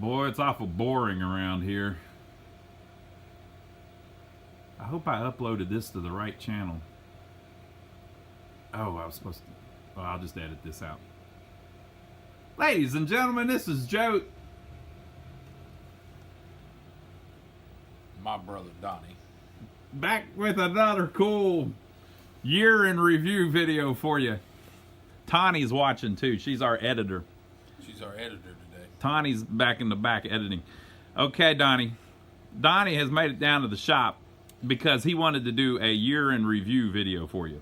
Boy, it's awful boring around here. I hope I uploaded this to the right channel. Oh, I was supposed to. Well, I'll just edit this out. Ladies and gentlemen, this is Joe. My brother Donnie. Back with another cool year in review video for you. Tawny's watching too. She's our editor. She's our editor today. Tawny's back in the back editing. Okay, Donnie. Donnie has made it down to the shop because he wanted to do a year in review video for you.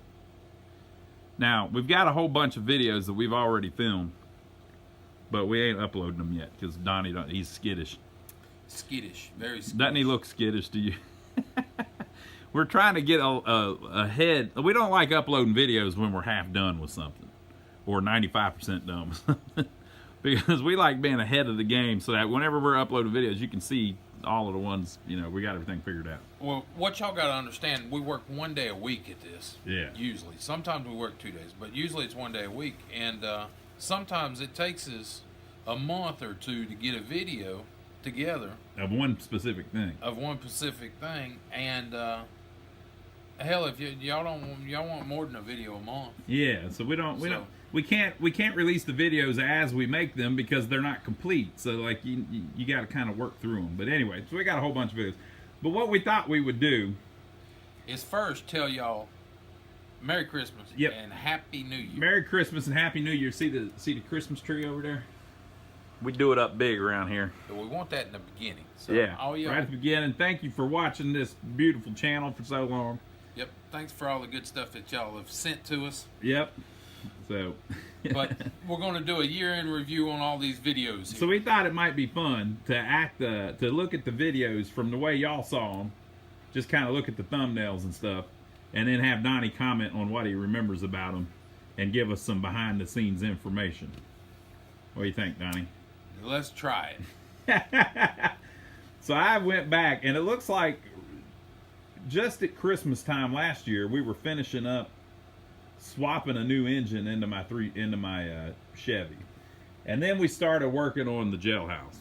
Now, we've got a whole bunch of videos that we've already filmed, but we ain't uploading them yet because Donnie, he's skittish. Skittish, very skittish. Doesn't he look skittish to you? We're trying to get ahead. We don't like uploading videos when we're half done with something or 95% done with something because we like being ahead of the game so that whenever we're uploading videos, you can see all of the ones, you know, we got everything figured out. Well, what y'all got to understand, we work 1 day a week at this. Yeah. Usually. Sometimes we work 2 days, but usually it's 1 day a week. And sometimes it takes us a month or two to get a video together. Of one specific thing. Of one specific thing. And hell, if y'all want more than a video a month. Yeah, so we can't release the videos as we make them because they're not complete. So like you got to kind of work through them. But anyway, so we got a whole bunch of videos. But what we thought we would do is first tell y'all Merry Christmas and Happy New Year. Merry Christmas and Happy New Year. See the Christmas tree over there? We do it up big around here. But we want that in the beginning. So yeah, right at the beginning. Thank you for watching this beautiful channel for so long. Yep. Thanks for all the good stuff that y'all have sent to us. Yep. So. But we're going to do a year-end review on all these videos here. So we thought it might be fun to look at the videos from the way y'all saw them. Just kind of look at the thumbnails and stuff. And then have Donnie comment on what he remembers about them. And give us some behind-the-scenes information. What do you think, Donnie? Let's try it. So I went back, and it looks like just at Christmas time last year, we were finishing up swapping a new engine into my Chevy, and then we started working on the jailhouse.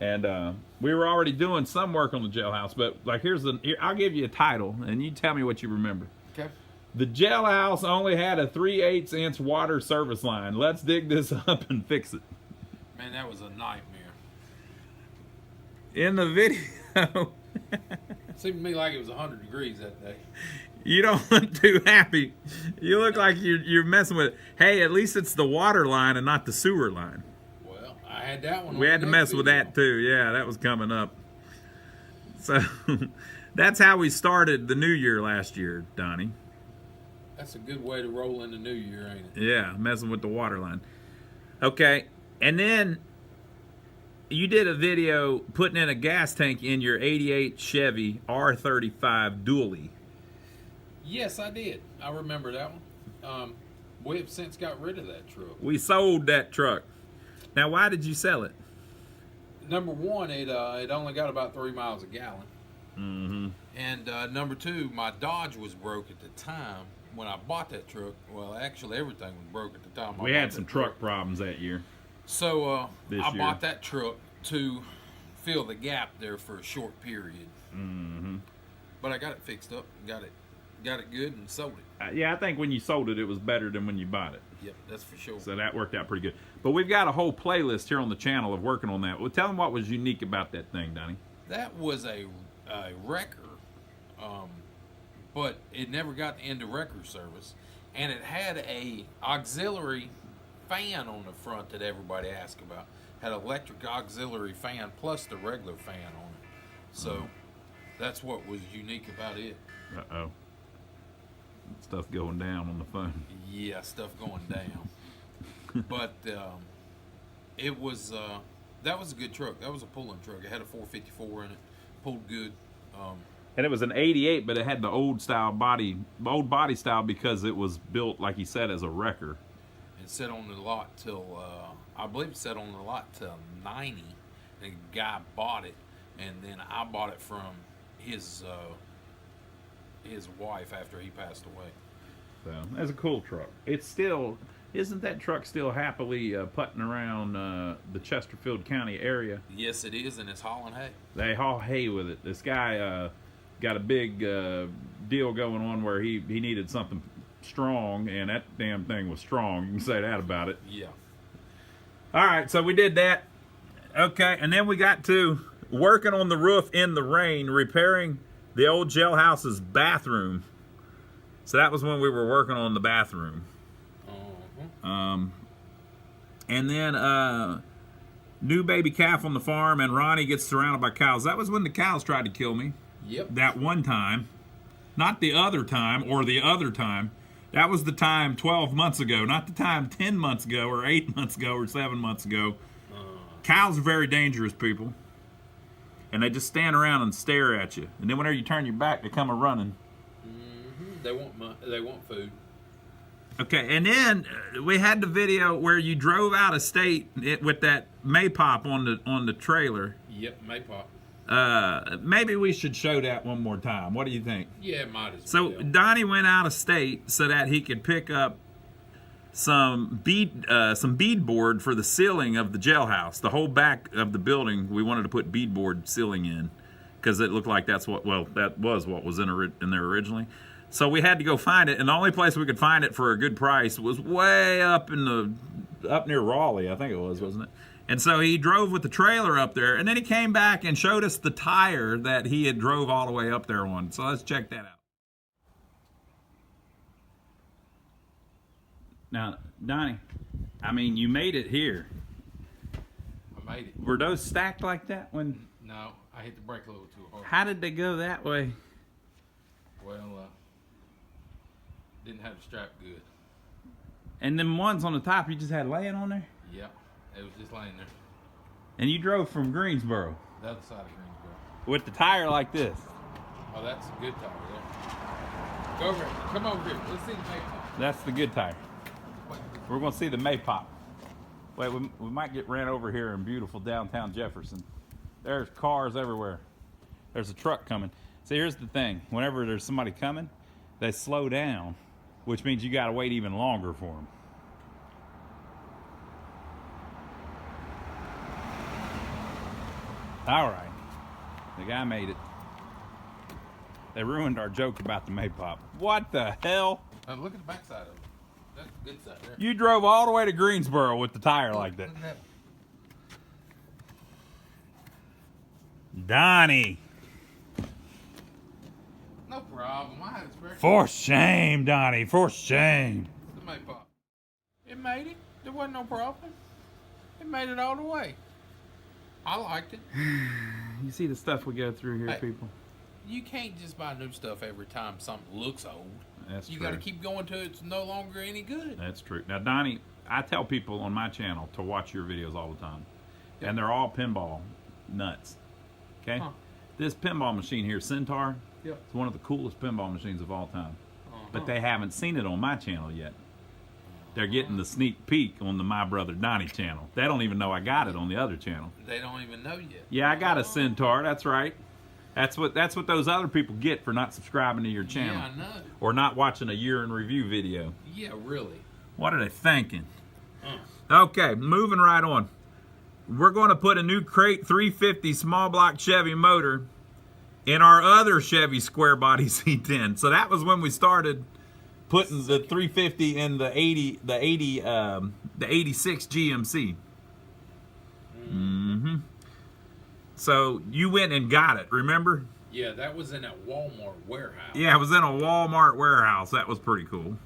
And we were already doing some work on the jailhouse, but like here, I'll give you a title, and you tell me what you remember. Okay. The jailhouse only had a 3/8 inch water service line. Let's dig this up and fix it. Man, that was a nightmare. In the video, it seemed to me like it was 100 degrees that day. You don't look too happy. You look like you're messing with it. Hey, at least it's the water line and not the sewer line. Well, I had that one. We had to mess with that too. Yeah, that was coming up. So that's how we started the new year last year, Donnie. That's a good way to roll in the new year, ain't it? Yeah, messing with the water line. Okay, and then you did a video putting in a gas tank in your 88 Chevy R35 dually. Yes, I did. I remember that one. We have since got rid of that truck. We sold that truck. Now, why did you sell it? Number one, it only got about 3 miles a gallon. Mm-hmm. And number two, my Dodge was broke at the time when I bought that truck. Well, actually, everything was broke at the time. We had some truck problems that year. So I bought that truck to fill the gap there for a short period. Mm-hmm. But I got it fixed up, got it good, and sold it. Yeah, I think when you sold it, it was better than when you bought it. Yep, that's for sure. So that worked out pretty good. But we've got a whole playlist here on the channel of working on that. Well, tell them what was unique about that thing, Donnie. That was a wrecker, but it never got into wrecker service, and it had a auxiliary fan on the front that everybody asked about. Had electric auxiliary fan plus the regular fan on it. So that's what was unique about it. Uh-oh. Stuff going down on the phone. Yeah, stuff going down. But it was that was a good truck. That was a pulling truck. It had a 454 in it. Pulled good. And it was an 88, but it had the old body style because it was built, like he said, as a wrecker. It sat on the lot till I believe it sat on the lot till 90. And the guy bought it, and then I bought it from his wife after he passed away. So that's a cool truck. It's still Isn't that truck still happily putting around the Chesterfield County area? Yes, it is, and it's hauling hay. They haul hay with it. This guy got a big deal going on where he needed something strong, and that damn thing was strong. You can say that about it. Yeah. All right, so we did that. Okay, and then we got to working on the roof in the rain, repairing the old jailhouse's bathroom. So that was when we were working on the bathroom. And then new baby calf on the farm, and Ronnie gets surrounded by cows. That was when the cows tried to kill me. Yep. That one time. Not the other time, or the other time. That was the time 12 months ago, not the time 10 months ago, or 8 months ago, or 7 months ago. Cows are very dangerous, people. And they just stand around and stare at you. And then whenever you turn your back, they come a-running. They want food. Okay, and then we had the video where you drove out of state with that Maypop on the trailer. Yep, Maypop. Maybe we should show that one more time. What do you think? Yeah, might as well. So Donnie went out of state so that he could pick up some beadboard for the ceiling of the jailhouse. The whole back of the building, we wanted to put beadboard ceiling in because it looked like that was what was in there originally. So we had to go find it, and the only place we could find it for a good price was way up near Raleigh, I think it was, wasn't it? And so he drove with the trailer up there, and then he came back and showed us the tire that he had drove all the way up there on. So let's check that out. Now, Donnie, I mean, you made it here. I made it. Were those stacked like that when? No, I hit the brake a little too hard. How did they go that way? Well, didn't have the strap good. And them ones on the top you just had laying on there? Yeah, it was just laying there. And you drove from Greensboro? The other side of Greensboro. With the tire like this? Oh, that's a good tire there. Go over here. Come over here. Let's see the Maypop. That's the good tire. We're going to see the Maypop. Wait, we might get ran over here in beautiful downtown Jefferson. There's cars everywhere. There's a truck coming. See, here's the thing. Whenever there's somebody coming, they slow down, which means you got to wait even longer for them. All right. The guy made it. They ruined our joke about the Maypop. What the hell? Look at the back side of it. That's the good side there. You drove all the way to Greensboro with the tire like that. Look at that. Donnie. No problem. I had a spare. For shame, Donnie. For shame. The Maypop. It made it. There wasn't no problem. It made it all the way. I liked it. You see the stuff we go through here, Hey. people? You can't just buy new stuff every time something looks old. That's You true. got to keep going till it's no longer any good. That's true. Now, Donnie, I tell people on my channel to watch your videos all the time. Yep. And they're all pinball nuts. Okay? Huh. This pinball machine here, Centaur, Yep. it's one of the coolest pinball machines of all time. Uh-huh. But they haven't seen it on my channel yet. They're getting the sneak peek on the My Brother Donnie channel. They don't even know I got it on the other channel. They don't even know yet. Yeah, I got a Centaur. That's right. That's what those other people get for not subscribing to your channel. Yeah, I know. Or not watching a year in review video. Yeah, really. What are they thinking? Okay, moving right on. We're going to put a new Crate 350 small block Chevy motor in our other Chevy square body C10. So that was when we started putting the 350 in the 86 GMC. Mm-hmm. So you went and got it, remember? Yeah, that was in a Walmart warehouse. Yeah, it was in a Walmart warehouse. That was pretty cool.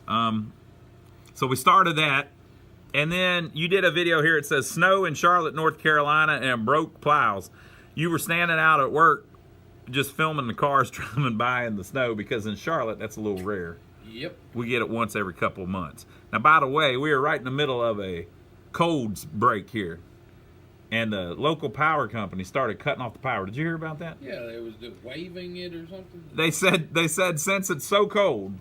So we started that. And then you did a video here. It says snow in Charlotte, North Carolina, and broke plows. You were standing out at work just filming the cars driving by in the snow because in Charlotte, that's a little rare. Yep. We get it once every couple of months. Now, by the way, we are right in the middle of a cold break here. And the local power company started cutting off the power. Did you hear about that? Yeah, they was waving it or something. They said since it's so cold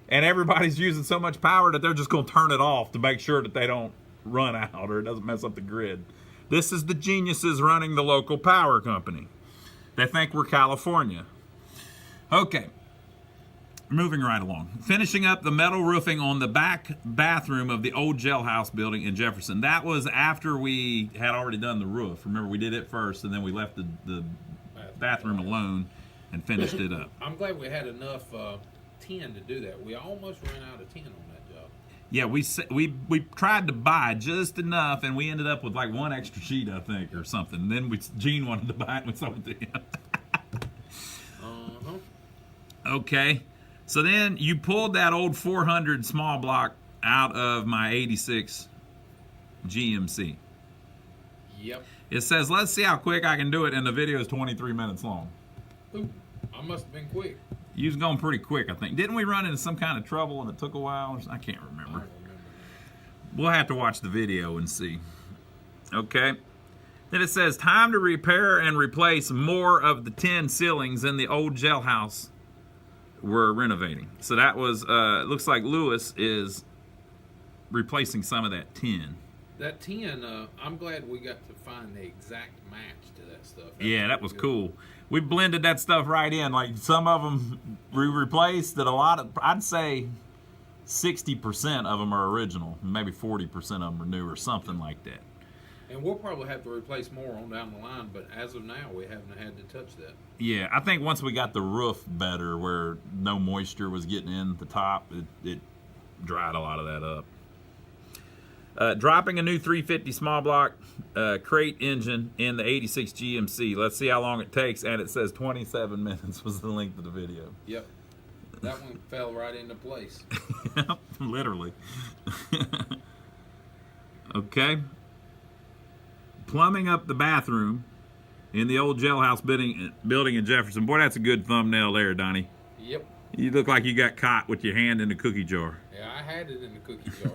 and everybody's using so much power that they're just going to turn it off to make sure that they don't run out or it doesn't mess up the grid. This is the geniuses running the local power company. They think we're California. Okay. moving right along. Finishing up the metal roofing on the back bathroom of the old jailhouse building in Jefferson. That was after we had already done the roof. Remember, we did it first, and then we left the bathroom alone and finished it up. I'm glad we had enough tin to do that. We almost ran out of tin on that job. Yeah, we tried to buy just enough, and we ended up with like one extra sheet, I think, or something. And then Gene wanted to buy it, and we sold it to him. Okay. So then you pulled that old 400 small block out of my 86 GMC. Yep. It says, let's see how quick I can do it, and the video is 23 minutes long. Ooh, I must have been quick. You was going pretty quick, I think. Didn't we run into some kind of trouble and it took a while? I can't remember. I don't remember. We'll have to watch the video and see. Okay. Then it says, time to repair and replace more of the tin ceilings in the old jailhouse we're renovating. So that was, it looks like Lewis is replacing some of that tin. That tin, I'm glad we got to find the exact match to that stuff. Yeah, that was cool. We blended that stuff right in. Like some of them we replaced, that a lot of, I'd say 60% of them are original. Maybe 40% of them are new or something like that. And we'll probably have to replace more on down the line, but as of now, we haven't had to touch that. Yeah, I think once we got the roof better, where no moisture was getting in the top, it dried a lot of that up. Dropping a new 350 small block crate engine in the 86 GMC. Let's see how long it takes, and it says 27 minutes was the length of the video. Yep. That one fell right into place. Literally. Okay. Plumbing up the bathroom in the old jailhouse building in Jefferson. Boy, that's a good thumbnail there, Donnie. Yep. You look like you got caught with your hand in the cookie jar. Yeah, I had it in the cookie jar.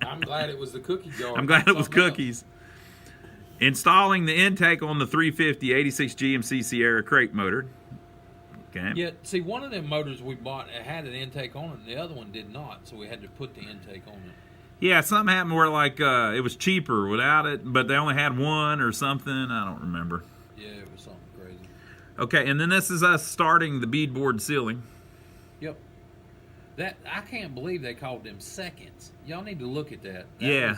I'm glad it was the cookie jar. I'm glad it was cookies. Installing the intake on the 350 86 GMC Sierra crate motor. Okay. Yeah, see, one of them motors we bought, it had an intake on it, and the other one did not, so we had to put the intake on it. Yeah, something happened where like it was cheaper without it, but they only had one or something. I don't remember. Yeah, it was something crazy. Okay, and then this is us starting the beadboard ceiling. Yep. That I can't believe they called them seconds. Y'all need to look at that. Yeah.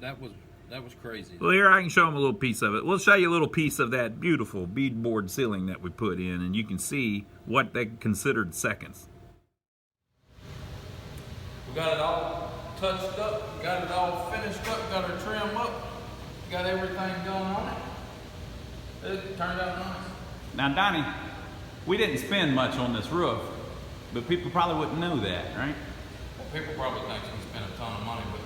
That was crazy. Well, here I can show them a little piece of it. We'll show you a little piece of that beautiful beadboard ceiling that we put in, and you can see what they considered seconds. We got it all touched up, got it all finished up, got our trim up, got everything going on it. It turned out nice. Now, Donnie, we didn't spend much on this roof, but people probably wouldn't know that, right? Well, people probably think we spent a ton of money, but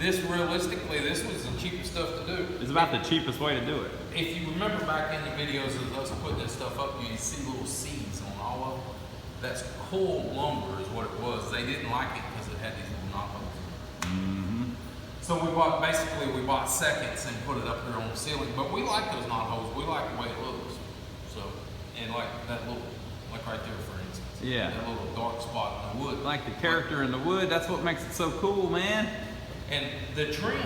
this, realistically, this was the cheapest stuff to do. It's about the cheapest way to do it. If you remember back in the videos of us putting this stuff up, you see little C's on all of them. That's coiled lumber is what it was. They didn't like it because it had these little knotholes. So we bought seconds and put it up there on the ceiling. But we like those knotholes. We like the way it looks. So, and like that little, like right there, for instance. Yeah. That little dark spot in the wood. Like the character in the wood, that's what makes it so cool, man. And the trim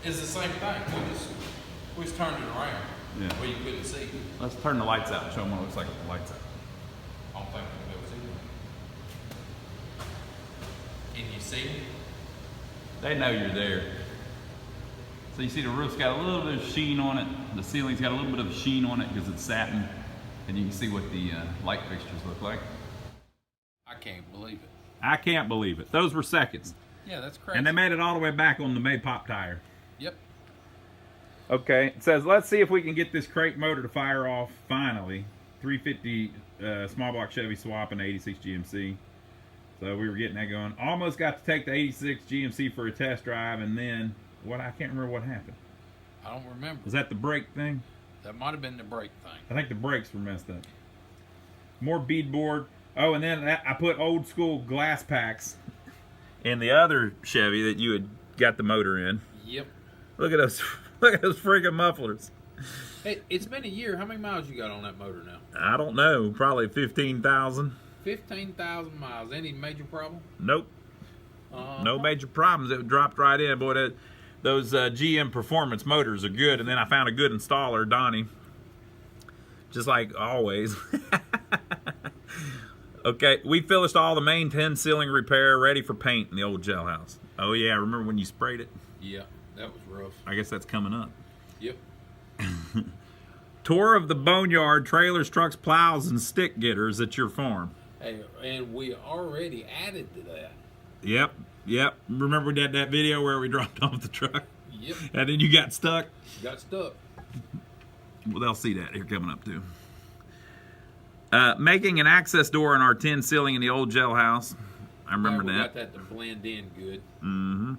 is the same thing. We just turned it around. Yeah. Where you couldn't see. Let's turn the lights out and show them what it looks like with the lights out. I don't think we can see them. Can you see? They know you're there. So you see the roof's got a little bit of sheen on it. The ceiling's got a little bit of sheen on it because it's satin. And you can see what the light fixtures look like. I can't believe it. I can't believe it. Those were seconds. Yeah, that's crazy. And they made it all the way back on the May Pop tire. Yep. Okay, it says, let's see if we can get this crate motor to fire off finally. 350 small block Chevy swap and 86 GMC. So we were getting that going. Almost got to take the 86 GMC for a test drive, and then I can't remember what happened. I don't remember. Was that the brake thing? That might have been the brake thing. I think the brakes were messed up. More beadboard. Oh, and then I put old school glass packs in the other Chevy that you had got the motor in. Yep. Look at those freaking mufflers. Hey, it's been a year. How many miles you got on that motor now? I don't know. Probably 15,000. 15,000 miles. Any major problem? Nope. No major problems. It dropped right in. Boy, those GM Performance motors are good. And then I found a good installer, Donnie. Just like always. Okay, we finished all the main 10 ceiling repair, ready for paint in the old jailhouse. Oh yeah, remember when you sprayed it? Yeah, that was rough. I guess that's coming up. Yep. Tour of the boneyard, trailers, trucks, plows, and stick getters at your farm. Hey, and we already added to that. Yep. Remember we did that video where we dropped off the truck? Yep. And then you got stuck? Got stuck. Well, they'll see that here coming up too. Making an access door in our tin ceiling in the old jailhouse. I remember we that. Got that to blend in good. Mm-hmm.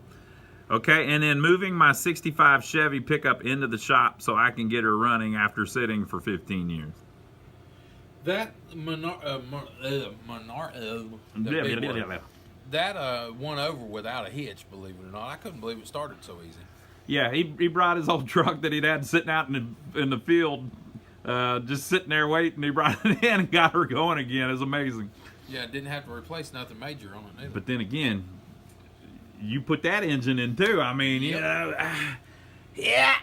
Okay, and then moving my 65 Chevy pickup into the shop so I can get her running after sitting for 15 years. That that won over without a hitch, believe it or not. I couldn't believe it started so easy. Yeah, he brought his old truck that he'd had sitting out in the field, just sitting there waiting. He brought it in and got her going again. It was amazing. Yeah, didn't have to replace nothing major on it either. But then again, you put that engine in too. I mean, you know. Yeah.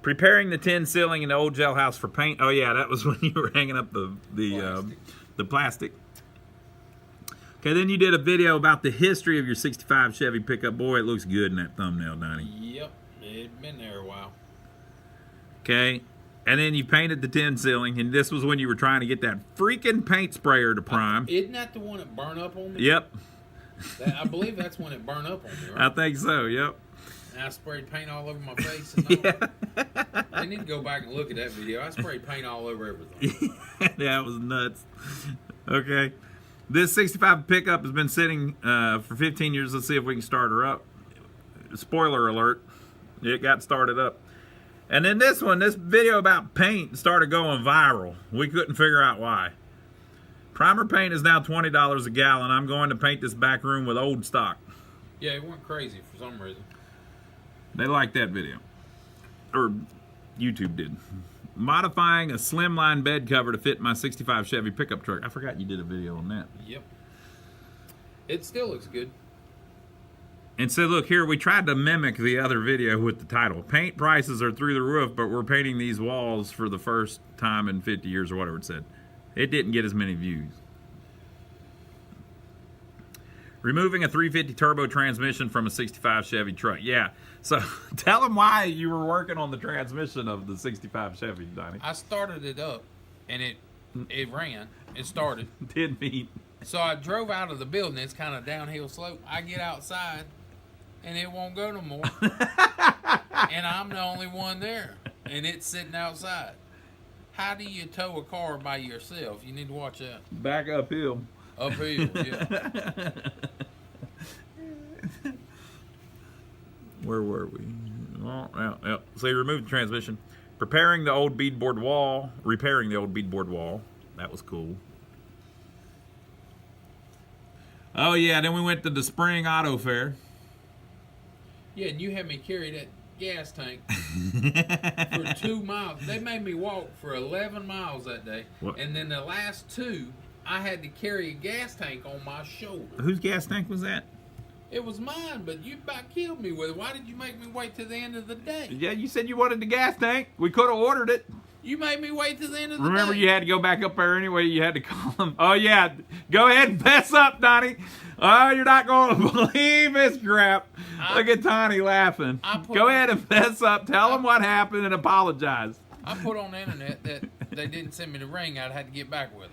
Preparing the tin ceiling in the old jailhouse for paint. Oh yeah, that was when you were hanging up the plastic. Okay, then you did a video about the history of your 65 Chevy pickup. Boy, it looks good in that thumbnail, Donnie. Yep, it'd been there a while. Okay, and then you painted the tin ceiling, and this was when you were trying to get that freaking paint sprayer to prime. Isn't that the one that burned up on me? Yep. I believe that's when it burned up on me, right? I think so, yep. And I sprayed paint all over my face. And all. I need to go back and look at that video. I sprayed paint all over everything. That was nuts. Okay. This 65 pickup has been sitting for 15 years. Let's see if we can start her up. Spoiler alert. It got started up. And then this video about paint started going viral. We couldn't figure out why. Primer paint is now $20 a gallon. I'm going to paint this back room with old stock. Yeah, it went crazy for some reason. They liked that video. Or YouTube did. Modifying a slimline bed cover to fit my 65 Chevy pickup truck. I forgot you did a video on that. Yep. It still looks good. And so look here, we tried to mimic the other video with the title. Paint prices are through the roof, but we're painting these walls for the first time in 50 years or whatever it said. It didn't get as many views. Removing a 350 turbo transmission from a 65 Chevy truck. Yeah, so tell them why you were working on the transmission of the 65 Chevy, Donnie. I started it up, and it ran. It started. Didn't meet. So I drove out of the building. It's kind of downhill slope. I get outside, and it won't go no more. And I'm the only one there, and it's sitting outside. How do you tow a car by yourself? You need to watch that. Back uphill. Uphill, yeah. Where were we? Oh, yeah. So you removed the transmission. Repairing the old beadboard wall. That was cool. Oh, yeah. Then we went to the spring auto fair. Yeah, and you had me carry that gas tank for 2 miles. They made me walk for 11 miles that day. What? And then the last 2, I had to carry a gas tank on my shoulder. Whose gas tank was that? It was mine, but you about killed me with it. Why did you make me wait till the end of the day? Yeah, you said you wanted the gas tank. We could have ordered it. You made me wait till the end of the day. Remember, you had to go back up there anyway. You had to call him. Oh, yeah. Go ahead and fess up, Donnie. Oh, you're not going to believe this crap. Look at Donnie laughing. Go ahead and fess up. Tell him what happened and apologize. I put on the internet that they didn't send me the ring. I'd had to get back with it.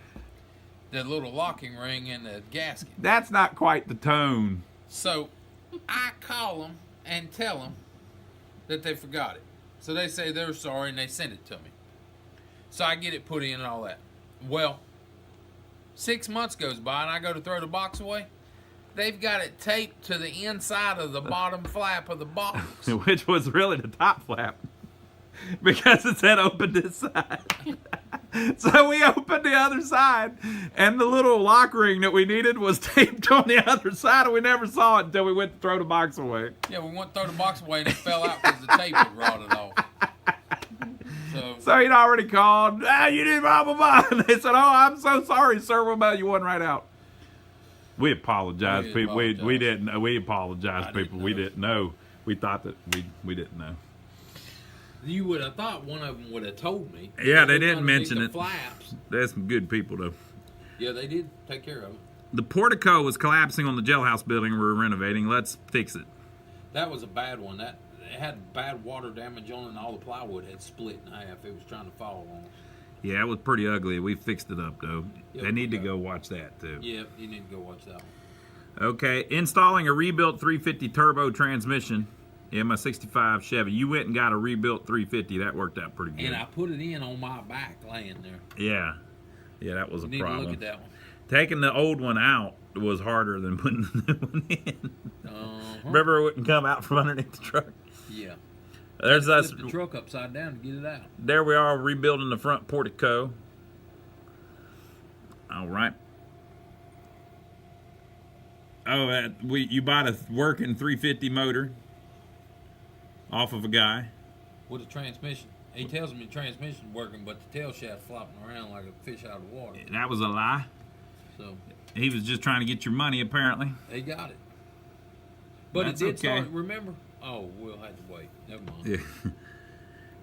The little locking ring and the gasket. That's not quite the tone. So I call them and tell them that they forgot it. So they say they're sorry and they send it to me. So I get it put in and all that. Well, 6 months goes by and I go to throw the box away. They've got it taped to the inside of the bottom flap of the box. Which was really the top flap. Because it said open this side. So we opened the other side, and the little lock ring that we needed was taped on the other side, and we never saw it until we went to throw the box away. Yeah, we went to throw the box away, and it fell out because the tape had rotted off. So he'd already called, you did blah, blah, blah. And they said, oh, I'm so sorry, sir. We'll mail you one right out. We apologize, people. We didn't. We apologize, people. We didn't know. We thought that we didn't know. You would have thought one of them would have told me. Yeah, they Looked didn't underneath mention the it. Flaps. There's some good people, though. Yeah, they did take care of it. The portico was collapsing on the jailhouse building we're renovating. Let's fix it. That was a bad one. It had bad water damage on it, and all the plywood had split in half. It was trying to fall on us. Yeah, it was pretty ugly. We fixed it up, though. Yep, They need to go watch that, too. Yeah, you need to go watch that one. Okay, installing a rebuilt 350 turbo transmission in my 65 Chevy. You went and got a rebuilt 350. That worked out pretty good. And I put it in on my back laying there. Yeah. Yeah, that was a You need problem. to look at that one. Taking the old one out was harder than putting the new one in. Uh-huh. Remember it wouldn't come out from underneath the truck? Yeah. There's us. Flip the truck upside down to get it out. There we are rebuilding the front portico. All right. Oh, you bought a working 350 motor off of a guy. With a transmission. He tells me the transmission's working, but the tail shaft's flopping around like a fish out of water. That was a lie. So He was just trying to get your money, apparently. they got it. But That's it did okay. start, remember? Oh, we'll have to wait. Never mind. Yeah.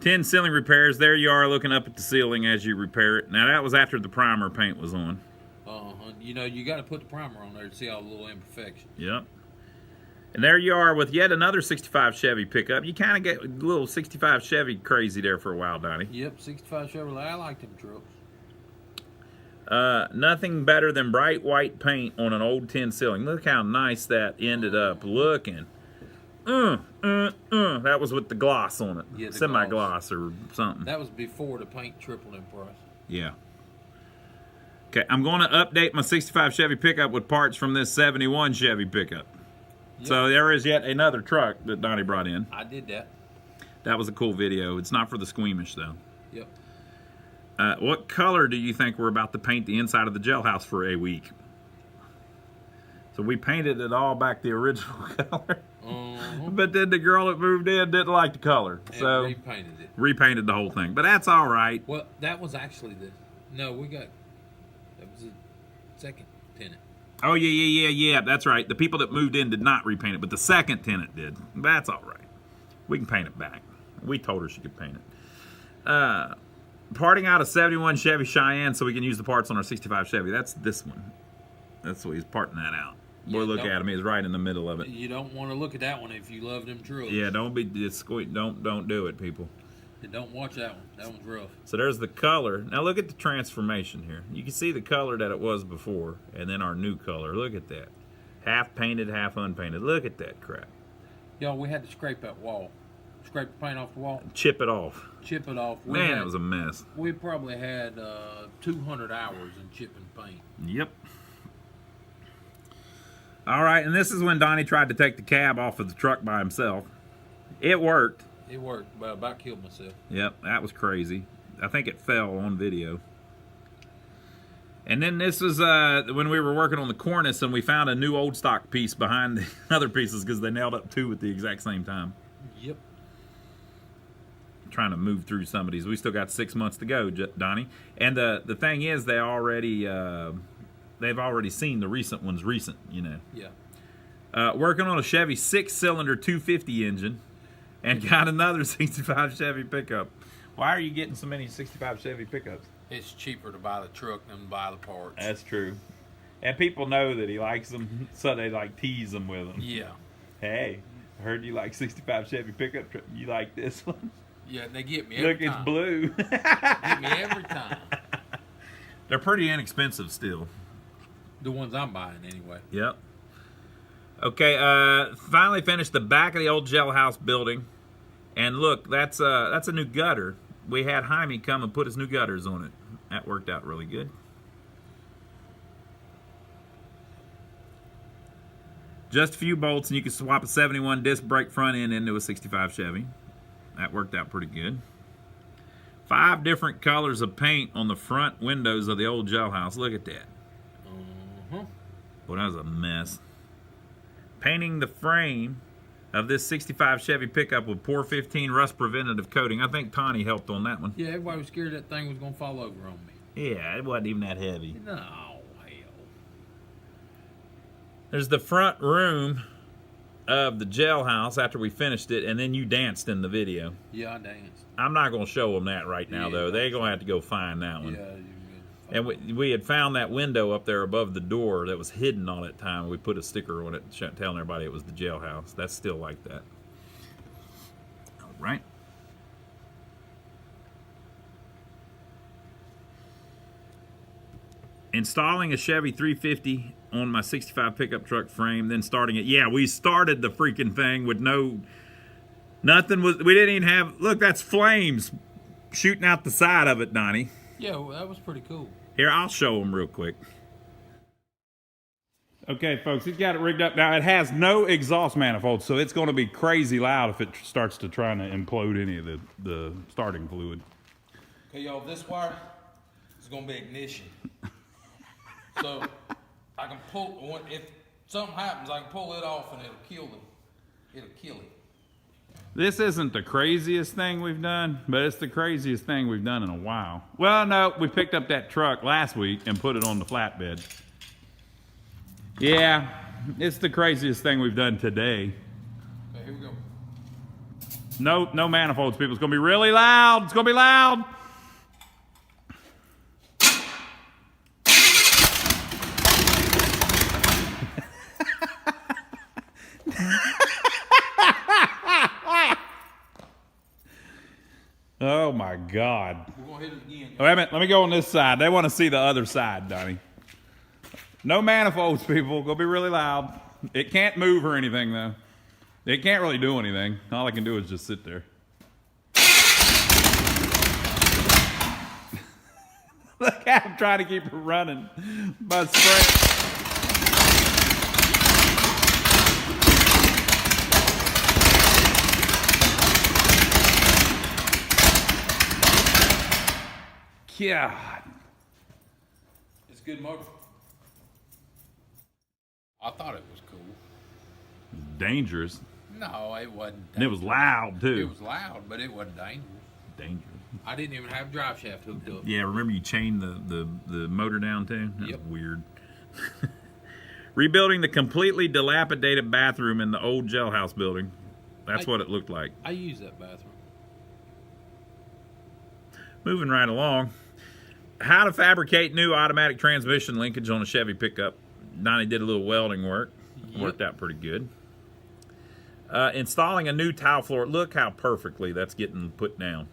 10 ceiling repairs. There you are looking up at the ceiling as you repair it. Now, that was after the primer paint was on. You know, you got to put the primer on there to see all the little imperfections. Yep. And there you are with yet another 65 Chevy pickup. You kind of get a little 65 Chevy crazy there for a while, Donnie. Yep, 65 Chevrolet. I like them trucks. Nothing better than bright white paint on an old tin ceiling. Look how nice that ended up looking. That was with the gloss on it. Yeah, the semi-gloss or something. That was before the paint tripled in price. Yeah. Okay, I'm going to update my 65 Chevy pickup with parts from this 71 Chevy pickup. Yep. So there is yet another truck that Donnie brought in. I did that. That was a cool video. It's not for the squeamish, though. Yep. What color do you think we're about to paint the inside of the jailhouse for a week? So we painted it all back the original color. But then the girl that moved in didn't like the color. And So repainted it. repainted the whole thing. But that's all right. Well, that was actually that was the second tenant. Oh, yeah. That's right. The people that moved in did not repaint it, but the second tenant did. That's all right. We can paint it back. We told her she could paint it. Parting out a 71 Chevy Cheyenne so we can use the parts on our 65 Chevy. That's this one. That's what he's parting that out. Boy, Yeah, look at him. He's right in the middle of it. You don't want to look at that one if you love them trucks. Yeah, don't be discreet. Don't do it, people. And don't watch that one. That one's rough. So there's the color. Now look at the transformation here. You can see the color that it was before, and then our new color. Look at that. Half painted, half unpainted. Look at that crap. Y'all, we had to scrape that wall. Scrape the paint off the wall. Chip it off. Chip it off. Man, it was a mess. We probably had 200 hours in chipping paint. Yep. All right, and this is when Donnie tried to take the cab off of the truck by himself. It worked. It worked, but I about killed myself. Yep, that was crazy. I think it fell on video. And then this was when we were working on the cornice, and we found a new old stock piece behind the other pieces because they nailed up two at the exact same time. Yep. Trying to move through some of these. We still got 6 months to go, Donnie. And the thing is, they've already seen the recent ones recent, you know. Yeah. Working on a Chevy 6-cylinder 250 engine, and got another 65 Chevy pickup. Why are you getting so many 65 Chevy pickups? It's cheaper to buy the truck than to buy the parts. That's true. And people know that he likes them, so they like tease him with them. Yeah. Hey, I heard you like 65 Chevy pickup. You like this one? Yeah, and they get me every Look, time. it's blue. Get me every time. They're pretty inexpensive still. The ones I'm buying, anyway. Yep. Okay, finally finished the back of the old jailhouse building. And look, that's a new gutter. We had Jaime come and put his new gutters on it. That worked out really good. Just a few bolts, and you can swap a 71 disc brake front end into a 65 Chevy. That worked out pretty good. 5 different colors of paint on the front windows of the old jailhouse. Look at that. Boy, that was a mess. Painting the frame of this 65 Chevy pickup with Pour 15 rust preventative coating. I think Donnie helped on that one. Yeah, everybody was scared that thing was going to fall over on me. Yeah, it wasn't even that heavy. No, hell. There's the front room of the jailhouse after we finished it, and then you danced in the video. Yeah, I danced. I'm not going to show them that right now, though. They're going to have to go find that one. Yeah, you And we had found that window up there above the door that was hidden all that time. We put a sticker on it telling everybody it was the jailhouse. That's still like that. All right. Installing a Chevy 350 on my 65 pickup truck frame, then starting it. Yeah, we started the freaking thing with nothing was, we didn't even have, look, that's flames shooting out the side of it, Donnie. Yeah, well, that was pretty cool. Here, I'll show them real quick. Okay, folks, he's got it rigged up. Now, it has no exhaust manifold, so it's going to be crazy loud if it starts to try to implode any of the starting fluid. Okay, y'all, this wire is going to be ignition. So I can pull, if something happens, I can pull it off and it'll kill them. It'll kill it. This isn't the craziest thing we've done, but it's the craziest thing we've done in a while. Well, no, we picked up that truck last week and put it on the flatbed. Yeah, it's the craziest thing we've done today. Okay, here we go. No manifolds, people. It's going to be really loud. It's going to be loud. Oh my God. We're going to hit it again. Wait a minute, let me go on this side. They want to see the other side, Donnie. No manifolds, people. Gonna be really loud. It can't move or anything, though. It can't really do anything. All I can do is just sit there. Look how I'm trying to keep it running by spraying. God. It's a good motor. I thought it was cool. Dangerous. No, it wasn't dangerous. And it was loud, too. It was loud, but it wasn't dangerous. Dangerous. I didn't even have drive shaft hooked up. Yeah, remember you chained the motor down, too? That Yep. was weird. Rebuilding the completely dilapidated bathroom in the old jailhouse building. That's what it looked like. I used that bathroom. Moving right along. How to fabricate new automatic transmission linkage on a Chevy pickup. Donnie did a little welding work. Worked out pretty good. Installing a new tile floor. Look how perfectly that's getting put down.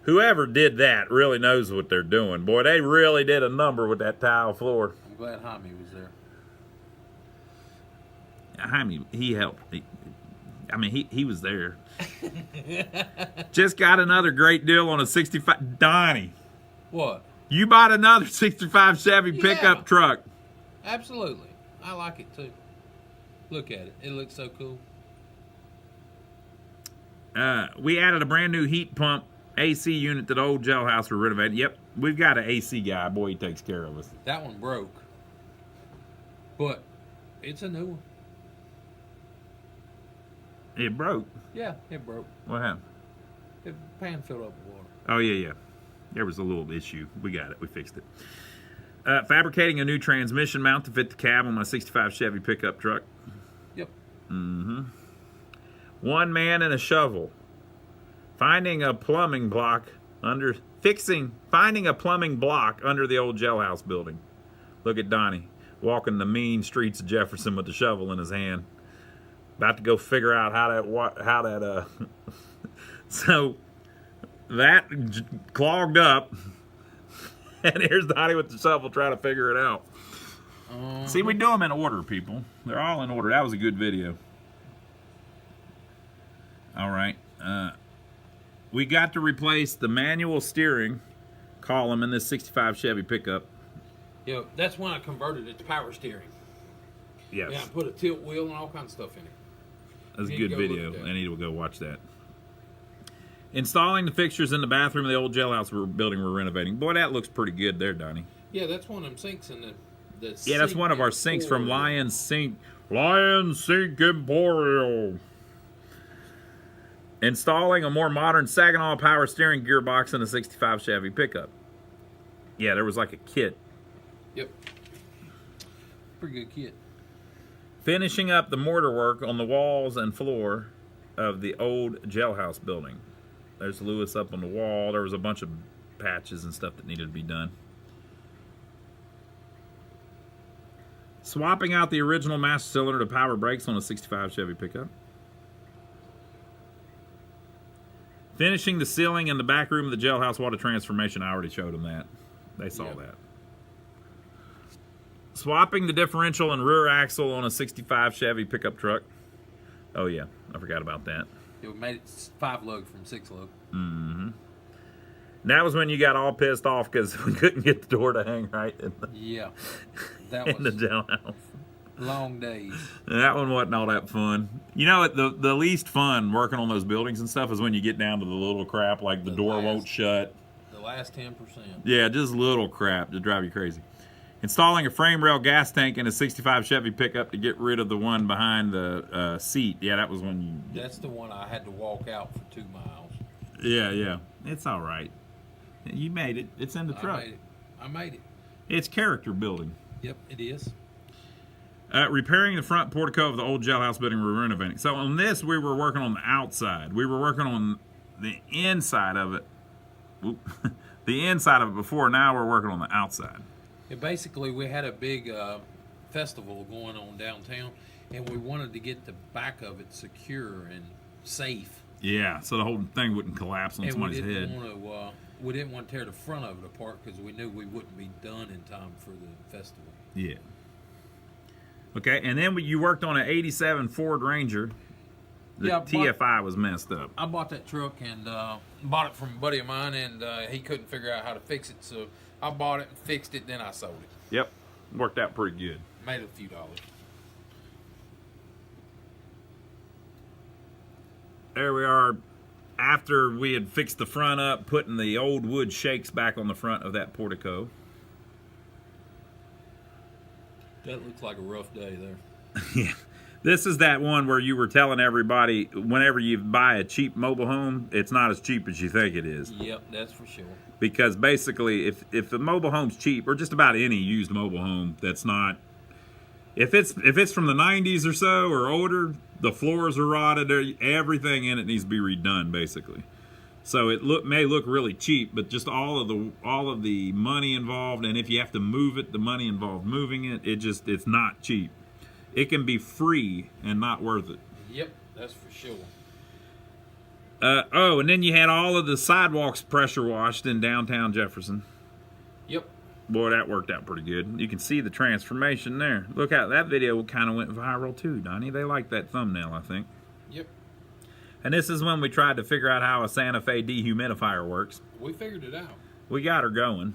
Whoever did that really knows what they're doing. Boy, they really did a number with that tile floor. I'm glad Jaime was there. Jaime, he helped. He was there. Just got another great deal on a 65. Donnie. What? You bought another 65 Chevy pickup truck. Absolutely. I like it too. Look at it. It looks so cool. We added a brand new heat pump AC unit to the old jailhouse we're renovating. Yep, we've got an AC guy. Boy, he takes care of us. That one broke. But it's a new one. It broke. Yeah, it broke. What happened? The pan filled up with water. Oh, yeah. There was a little issue. We got it. We fixed it. Fabricating a new transmission mount to fit the cab on my 65 Chevy pickup truck. Yep. Mm-hmm. One man and a shovel. Finding a plumbing block under the old jailhouse building. Look at Donnie walking the mean streets of Jefferson with the shovel in his hand. About to go figure out so that clogged up. And here's Donnie with the shovel trying to figure it out. See, we do them in order, people. They're all in order. That was a good video. All right. We got to replace the manual steering column in this 65 Chevy pickup. Yeah, that's when I converted it to power steering. Yes. Yeah, I put a tilt wheel and all kinds of stuff in it. That's a good video. I need to go watch that. Installing the fixtures in the bathroom of the old jailhouse building we're renovating. Boy, that looks pretty good there, Donnie. Yeah, that's one of them sinks in the yeah, that's one of our sinks from Lion Sink Emporium. Installing a more modern Saginaw power steering gearbox in a 65 Chevy pickup. Yeah, there was like a kit. Yep. Pretty good kit. Finishing up the mortar work on the walls and floor of the old jailhouse building. There's Lewis up on the wall. There was a bunch of patches and stuff that needed to be done. Swapping out the original master cylinder to power brakes on a 65 Chevy pickup. Finishing the ceiling in the back room of the jailhouse water transformation. I already showed them that. They saw that. Swapping the differential and rear axle on a 65 Chevy pickup truck. Oh, yeah. I forgot about that. It made it 5-lug from 6-lug. Mm-hmm. That was when you got all pissed off because we couldn't get the door to hang right in the, that the jailhouse. Long days. That one wasn't all that fun. You know, the least fun working on those buildings and stuff is when you get down to the little crap, like the door won't shut. The last 10%. Yeah, just little crap to drive you crazy. Installing a frame rail gas tank in a 65 Chevy pickup to get rid of the one behind the seat. Yeah, that was when you... That's the one I had to walk out for 2 miles. Yeah. It's all right. You made it. It's in the truck. I made it. It's character building. Yep, it is. Repairing the front portico of the old jailhouse building we're renovating. So on this, we were working on the outside. We were working on the inside of it. The inside of it before. Now we're working on the outside. And basically, we had a big festival going on downtown, and we wanted to get the back of it secure and safe. Yeah, so the whole thing wouldn't collapse on somebody's head. We didn't want to tear the front of it apart because we knew we wouldn't be done in time for the festival. Yeah. Okay, and then you worked on an 87 Ford Ranger. The TFI was messed up. I bought that truck and bought it from a buddy of mine, and he couldn't figure out how to fix it, so I bought it and fixed it, then I sold it. Yep, worked out pretty good. Made a few dollars. There we are. After we had fixed the front up, putting the old wood shakes back on the front of that portico. That looks like a rough day there. Yeah. This is that one where you were telling everybody whenever you buy a cheap mobile home, it's not as cheap as you think it is. Yep, that's for sure. Because basically, if the mobile home's cheap, or just about any used mobile home that's not, if it's from the 90s or so or older, the floors are rotted, everything in it needs to be redone basically. So it may look really cheap, but just all of the money involved, and if you have to move it, the money involved moving it, it's not cheap. It can be free and not worth it. Yep, that's for sure. And then you had all of the sidewalks pressure washed in downtown Jefferson. Yep. Boy, that worked out pretty good. You can see the transformation there. Look how that video kind of went viral too, Donnie. They liked that thumbnail, I think. Yep. And this is when we tried to figure out how a Santa Fe dehumidifier works. We figured it out. We got her going.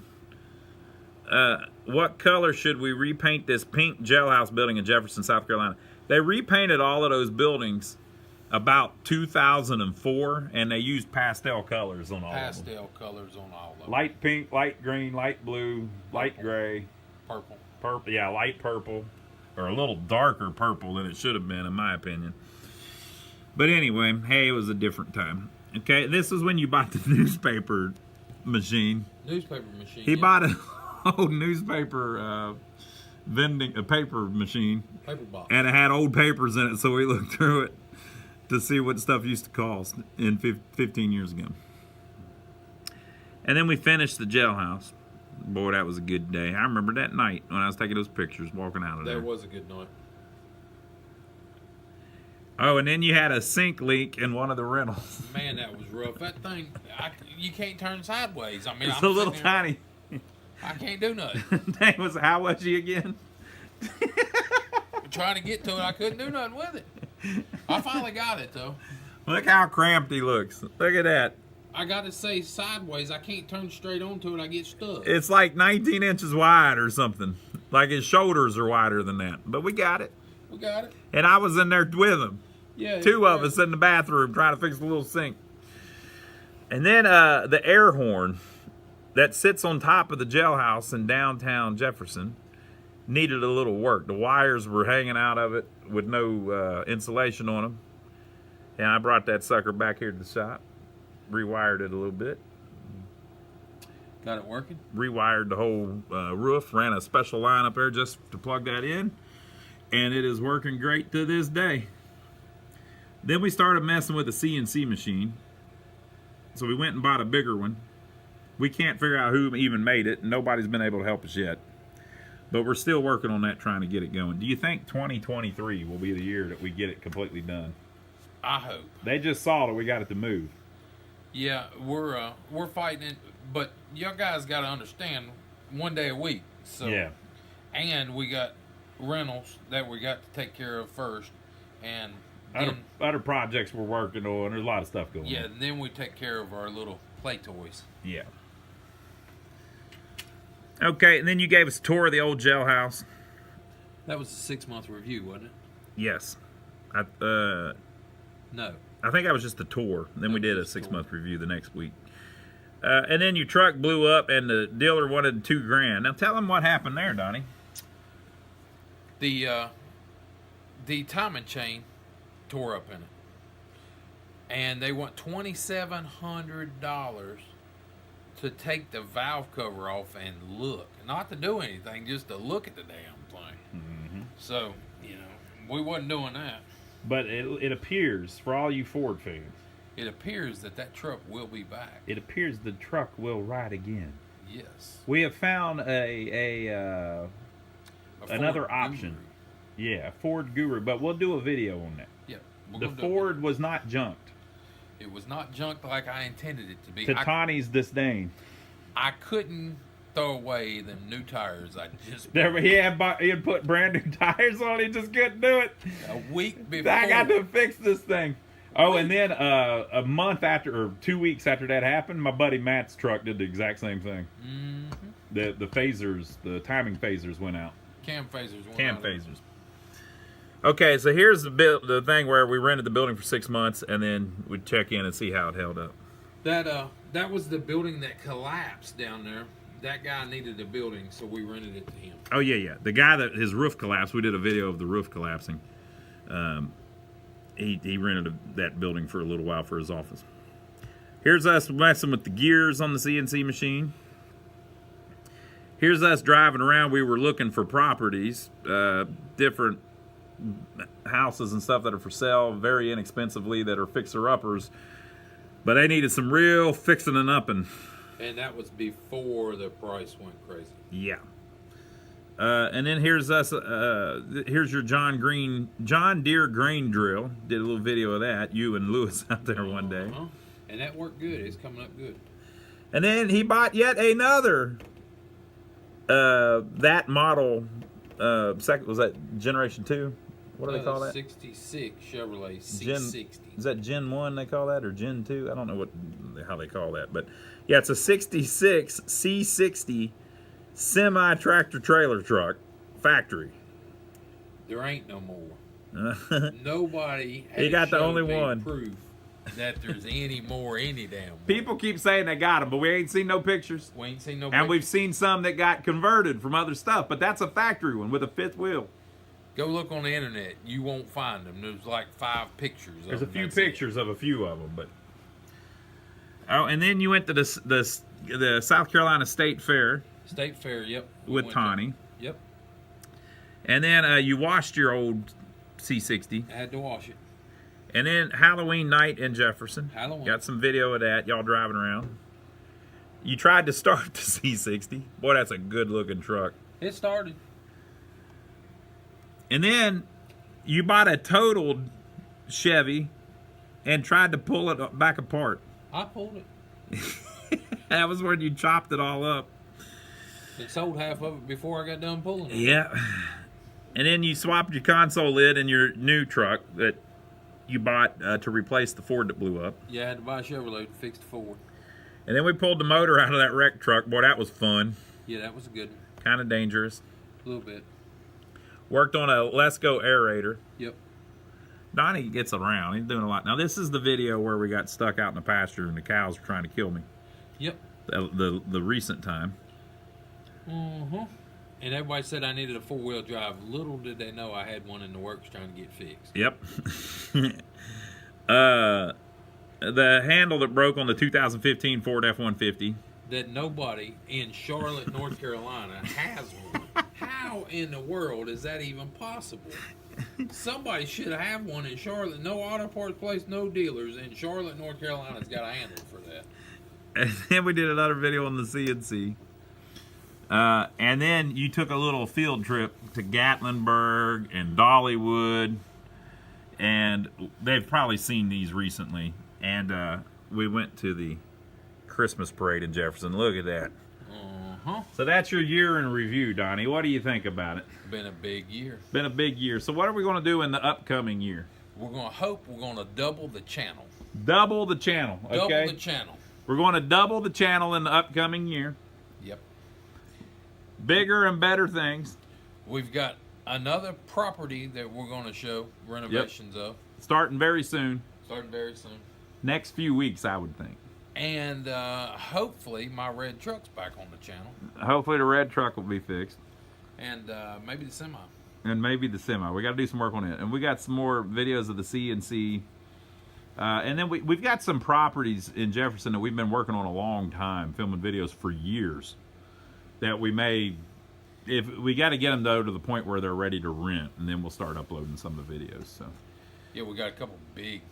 What color should we repaint this pink jailhouse building in Jefferson, South Carolina? They repainted all of those buildings about 2004, and they used pastel colors on all of them. Pastel colors on all of them. Light pink, light green, light blue, light gray. Purple. Purple, yeah, light purple. Or a little darker purple than it should have been, in my opinion. But anyway, hey, it was a different time. Okay, this is when you bought the newspaper machine. Newspaper machine. He bought an old newspaper paper machine. Paper box. And it had old papers in it, so we looked through it to see what stuff used to cost in 15 years ago. And then we finished the jailhouse. Boy, that was a good day. I remember that night when I was taking those pictures, walking out of there. That was a good night. Oh, and then you had a sink leak in one of the rentals. Man, that was rough. That thing, you can't turn sideways. I mean, it's a little tiny. I can't do nothing. How was she again? Trying to get to it, I couldn't do nothing with it. I finally got it, though. Look how cramped he looks. Look at that. I got to say sideways. I can't turn straight onto it. I get stuck. It's like 19 inches wide or something. Like his shoulders are wider than that. But we got it. We got it. And I was in there with him. Yeah. Two of us in the bathroom trying to fix the little sink. And then the air horn that sits on top of the jailhouse in downtown Jefferson needed a little work. The wires were hanging out of it with no insulation on them. And I brought that sucker back here to the shop. Rewired it a little bit. Got it working? Rewired the whole roof. Ran a special line up there just to plug that in. And it is working great to this day. Then we started messing with the CNC machine. So we went and bought a bigger one. We can't figure out who even made it, and nobody's been able to help us yet. But we're still working on that, trying to get it going. Do you think 2023 will be the year that we get it completely done? I hope. They just saw that we got it to move. Yeah, we're fighting it, but y'all guys got to understand, 1 day a week. So Yeah. And we got rentals that we got to take care of first, and Other projects we're working on. There's a lot of stuff going on. yeah, and then we take care of our little play toys. Yeah. Okay, and then you gave us a tour of the old jailhouse. That was a 6-month review, wasn't it? Yes. No. I think that was just a tour. Then we did a 6-month review the next week. And then your truck blew up, and the dealer wanted $2,000. Now tell them what happened there, Donnie. The timing chain tore up in it, and they want $2,700 to take the valve cover off and look, not to do anything, just to look at the damn thing. Mm-hmm. So we wasn't doing that. But it appears, for all you Ford fans, It appears that truck will be back. it appears the truck will ride again. Yes. We have found A another Ford option. Guru. Yeah, Ford Guru, but we'll do a video on that. Yep. The Ford was not junked, It was not junked like I intended it to be. to Tawny's disdain. I couldn't throw away them new tires. I just He had put brand new tires on. He just couldn't do it. a week before. I got to fix this thing. Oh, and then a month after, or 2 weeks after that happened, my buddy Matt's truck did the exact same thing. Mm-hmm. The phasers, the timing phasers went out. Cam phasers. went Cam out. phasers. Okay, so here's the thing where we rented the building for 6 months, and then we'd check in and see how it held up. That was the building that collapsed down there. That guy needed a building, so we rented it to him. Oh yeah. The guy that his roof collapsed. We did a video of the roof collapsing. He rented that building for a little while for his office. Here's us messing with the gears on the CNC machine. Here's us driving around. We were looking for properties, different houses and stuff that are for sale very inexpensively, that are fixer-uppers, but they needed some real fixing and upping. And that was before the price went crazy. Yeah. And then here's us. Here's your John Deere grain drill. Did a little video of that. You and Lewis out there one day. Uh-huh. And that worked good. It's coming up good. And then he bought yet another. That model. Second, was that Generation 2? What do they call that? 66 Chevrolet C60. Is that Gen 1 they call that, or Gen 2? I don't know how they call that, but yeah, it's a 66 C60 semi-tractor trailer truck, factory. There ain't no more. Nobody has He got the showed only me one. proof that there's any more, any damn more. People keep saying they got them, but we ain't seen no pictures. We ain't seen no And pictures. we've seen some that got converted from other stuff, but that's a factory one with a fifth wheel. Go look on the internet. You won't find them. There's like 5 pictures. There's a of them. few That's it. pictures of a few of them, but oh, and then you went to the South Carolina State Fair State Fair. Yep. We with went Tawny, there. Yep. and then you washed your old C60, I had to wash it. and then Halloween night in Jefferson. Halloween. Got some video of that. Y'all driving around. You tried to start the C60. Boy, that's a good looking truck. It started. And then you bought a totaled Chevy and tried to pull it back apart. I pulled it. That was when you chopped it all up. It sold half of it before I got done pulling it. Yeah. And then you swapped your console lid in your new truck that you bought to replace the Ford that blew up. Yeah, I had to buy a Chevrolet to fix the Ford. And then we pulled the motor out of that wrecked truck. Boy, that was fun. Yeah, that was a good one. Kind of dangerous. A little bit. Worked on a Let's Go aerator. Yep. Donnie gets around. He's doing a lot. Now, this is the video where we got stuck out in the pasture and the cows were trying to kill me. Yep. The recent time. Mm-hmm. And everybody said I needed a 4-wheel drive. Little did they know I had one in the works trying to get fixed. Yep. The handle that broke on the 2015 Ford F-150. That nobody in Charlotte, North Carolina has one. How How in the world is that even possible? Somebody should have one in Charlotte. No auto parts place, no dealers in Charlotte, North Carolina's got a handle for that. And then we did another video on the CNC. And then you took a little field trip to Gatlinburg and Dollywood. And they've probably seen these recently. And we went to the Christmas parade in Jefferson. Look at that. Uh-huh. So that's your year in review, Donnie. What do you think about it? Been a big year. Been a big year. So what are we going to do in the upcoming year? We're going to hope we're going to double the channel. Double the channel, okay? Double the channel. We're going to double the channel in the upcoming year. Yep. Bigger and better things. We've got another property that we're going to show renovations of. Starting very soon. Starting very soon. Next few weeks, I would think. And hopefully my red truck's back on the channel. Hopefully the red truck will be fixed. And maybe the semi. And maybe the semi. We got to do some work on it. And we got some more videos of the CNC. And then we've got some properties in Jefferson that we've been working on a long time, filming videos for years. That we may, if we got to get them though to the point where they're ready to rent, and then we'll start uploading some of the videos. So. Yeah, we got a couple big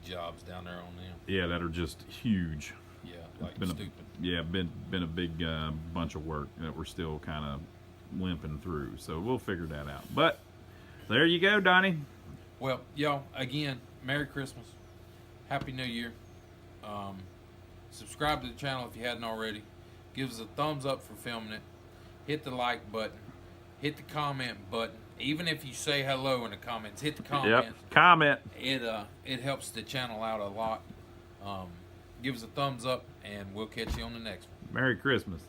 jobs down there on them. Yeah, that are just huge. Yeah, like been stupid. Been a big bunch of work that we're still kind of limping through. So we'll figure that out. But there you go, Donnie. Well, y'all, again, Merry Christmas. Happy New Year. Subscribe to the channel if you hadn't already. Give us a thumbs up for filming it. Hit the like button. Hit the comment button. Even if you say hello in the comments, hit the comment. Yep, comment. It helps the channel out a lot. Give us a thumbs up, and we'll catch you on the next one. Merry Christmas.